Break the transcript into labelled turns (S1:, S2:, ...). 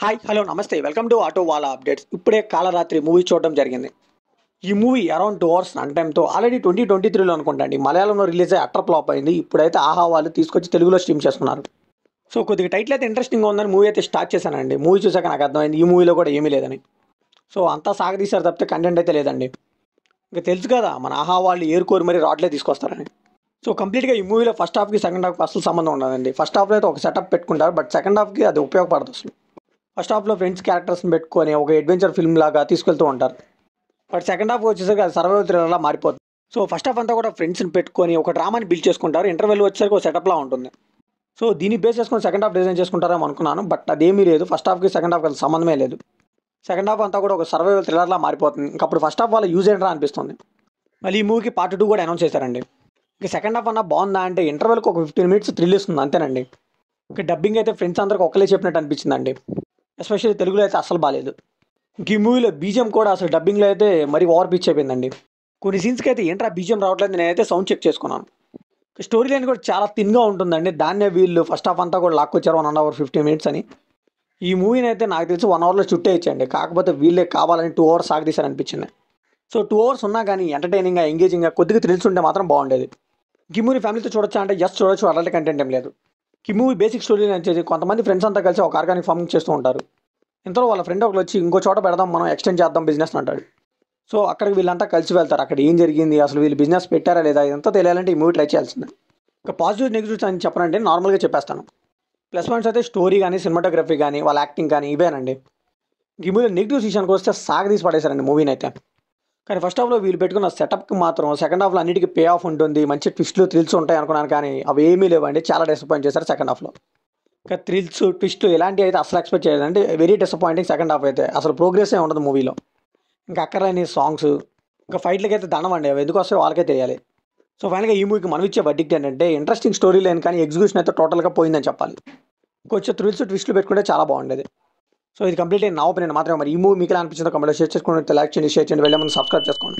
S1: Hi hello నమస్తే welcome to auto వాళ్ళ updates. ఇప్పుడే కాలరాత్రి మూవీ చూడడం జరిగింది. ఈ మూవీ అరౌండ్ 2 అవర్స్ రన్ టైమ్తో ఆల్రెడీ 2023లో అనుకుంటా అండి మలయాళంలో రిలీజ్ అయ్యి అట్టర్ ఫ్లాప్ అయింది. ఇప్పుడైతే ఆహా వాళ్ళు తీసుకొచ్చి తెలుగులో స్ట్రీమ్ చేస్తున్నారు. సో కొద్దిగా టైటిల్ అయితే ఇంట్రెస్టింగ్గా ఉందని మూవీ అయితే స్టార్ట్ చేశానండి. మూవీ చూసాక నాకు అర్థమైంది ఈ మూవీలో కూడా ఏమీ లేదని. సో అంతా సాగదీశారు తప్పితే కంటెంట్ అయితే లేదండి. ఇంకా తెలుసు కదా మన ఆహా వాళ్ళు ఏరుకోరు మరి రాడ్లే తీసుకొస్తారని. సో కంప్లీట్గా ఈ మూవీలో ఫస్ట్ హాఫ్కి సెకండ్ హాఫ్కి అసలు సంబంధం ఉండదండి. ఫస్ట్ హాఫ్లో అయితే ఒక సెటప్ పెట్టుకుంటారు, బట్ సెకండ్ హాఫ్కి అది ఉపయోగపడదు అసలు. ఫస్ట్ హాఫ్లో ఫ్రెండ్స్ క్యారెక్టర్స్ని పెట్టుకొని ఒక అడ్వెంచర్ ఫిల్మ్ లాగా తీసుకెళ్తూ ఉంటారు. బట్ సెకండ్ హాఫ్ వచ్చేసరికి అది సర్వైవల్ థ్రిల్లర్లా మారిపోతుంది. సో ఫస్ట్ హాఫ్ అంతా కూడా ఫ్రెండ్స్ని పెట్టుకొని ఒక డ్రామాని బిల్డ్ చేసుకుంటారు. ఇంటర్వెల్ వచ్చేసరికి ఒక సెటప్లా ఉంటుంది. సో దీన్ని బేస్ చేసుకొని సెకండ్ హాఫ్ డిజైన్ చేసుకుంటారేమో అనుకున్నాను, బట్ అదేమీ లేదు. ఫస్ట్ హాఫ్కి సెకండ్ హాఫ్కి అసలు సంబంధమే లేదు. సెకండ్ హాఫ్ అంతా కూడా ఒక సర్వైవల్ థ్రిల్లర్లా మారిపోతుంది. ఇంకప్పుడు ఫస్ట్ హాఫ్ వాళ్ళ యూజ్ ఏంట్రా అనిపిస్తుంది. మళ్ళీ ఈ మూవీకి పార్ట్ 2 కూడా అనౌన్స్ చేశారండి. ఇక సెకండ్ హాఫ్ అన్న బాగుందా అంటే ఇంటర్వెల్కి ఒక 15 మినిట్స్ థ్రిల్ ఇస్తుంది అంతేనండి. ఇక డబ్బింగ్ అయితే ఫ్రెండ్స్ అందరికి ఒక్కలే చెప్పినట్టు అనిపించిందండి. ఎస్పెషల్లీ తెలుగులో అయితే అసలు బాగాలేదు. ఇంక ఈ మూవీలో బీజిఎం కూడా అసలు డబ్బింగ్లో అయితే మరీ ఓవర్ పిచ్ అయిపోయిందండి. కొన్ని సీన్స్కి అయితే ఏంట్రా బీజిఎం రావట్లేదు, నేనైతే సౌండ్ చెక్ చేసుకున్నాను. స్టోరీ లైన్ కూడా చాలా థిన్గా ఉంటుందండి. దాన్నే వీళ్ళు ఫస్ట్ హాఫ్ అంతా కూడా లాక్కొచ్చారు 1.5 hours 15 minutes అని. ఈ మూవీని అయితే నాకు తెలిసి 1 hourలో చుట్టే ఇచ్చండి. కాకపోతే వీళ్ళే కావాలని 2 hours సాగదీశారు అనిపించింది. సో 2 hours ఉన్నా కానీ ఎంటర్టైనింగ్గా ఎంగేజింగ్గా కొద్దిగా థ్రిల్స్ ఉంటే మాత్రం బాగుండేది. ఈ మూవీ ఫ్యామిలీతో చూడొచ్చా అంటే ఎస్ చూడొచ్చు, అలాంటి కంటెంట్ ఏం లేదు. ఈ మూవీ బేసిక్ స్టోరీ వచ్చేసి కొంతమంది ఫ్రెండ్స్ అంతా కలిసి ఒక ఆర్గానిక్ ఫార్మింగ్ చేస్తూ ఉంటారు. ఇంతలో వాళ్ళ ఫ్రెండ్ ఒకరు వచ్చి ఇంకో చోట పెడదాం, మనం ఎక్స్టెండ్ చేద్దాం బిజినెస్ అంటాడు. సో అక్కడికి వీళ్ళంతా కలిసి వెళ్తారు. అక్కడ ఏం జరిగింది, అసలు వీళ్ళు బిజినెస్ పెట్టారా లేదా, ఇదంతా తెలియాలంటే ఈ మూవీ ట్రై చేయాల్సిందే. ఇక పాజిటివ్ నెగిటివ్స్ అని చెప్పనంటే నార్మల్గా చెప్పేస్తాను. ప్లస్ పాయింట్స్ అయితే స్టోరీ కానీ సినిమాటోగ్రఫీ కానీ వాళ్ళ యాక్టింగ్ కానీ ఇవేనండి. ఈ మూవీ నెగిటివ్స్ విషయానికి వస్తే సాగదీసి పడేశారండి మూవీని అయితే. కానీ ఫస్ట్ హాఫ్లో వీళ్ళు పెట్టుకున్న సెటప్కి మాత్రం సెకండ్ హాఫ్లో అన్నిటికీ పే ఆఫ్ ఉంటుంది, మంచి ట్విస్ట్లు థ్రిల్స్ ఉంటాయి అనుకున్నాను, కానీ అవి ఏమీ లేవండి. చాలా డిసప్పాయింట్ చేశారు సెకండ్ హాఫ్లో. ఇంకా థ్రిల్స్ ట్విస్ట్ ఇలాంటివి అయితే అసలు ఎక్స్పెక్ట్ చేయలేదు. అంటే వెరీ డిసప్పాయింటింగ్ సెకండ్ హాఫ్ అయితే. అసలు ప్రోగ్రెస్ ఏ ఉండదు మూవీలో. ఇంకా అక్కర్లేని సాంగ్స్, ఇంకా ఫైట్లకి అయితే దండం అండి. అవి ఎందుకు వస్తాయో వాళ్ళకే తెలియాలి. సో ఫైనల్గా ఈ మూవీకి మనం ఇచ్చే వర్డిక్ట్ ఏంటంటే ఇంట్రెస్టింగ్ స్టోరీ లేని కానీ ఎగ్జిక్యూషన్ అయితే టోటల్గా పోయిందని చెప్పాలి. కొంచెం థ్రిల్స్ ట్విస్ట్లు పెట్టుకుంటే చాలా బాగుండేది. సో ఇది కంప్లీట్ నా ఒపీనియన్ మాత్రమే. మరి ఈ మూవీ మీకు ఎలా అనిపించిందో కమెంట్లో షేర్ చేసుకోండి. లైక్ చేయండి, షేర్ చేయండి, వెళ్ళే ముందు సబ్స్క్రైబ్ చేసుకోండి.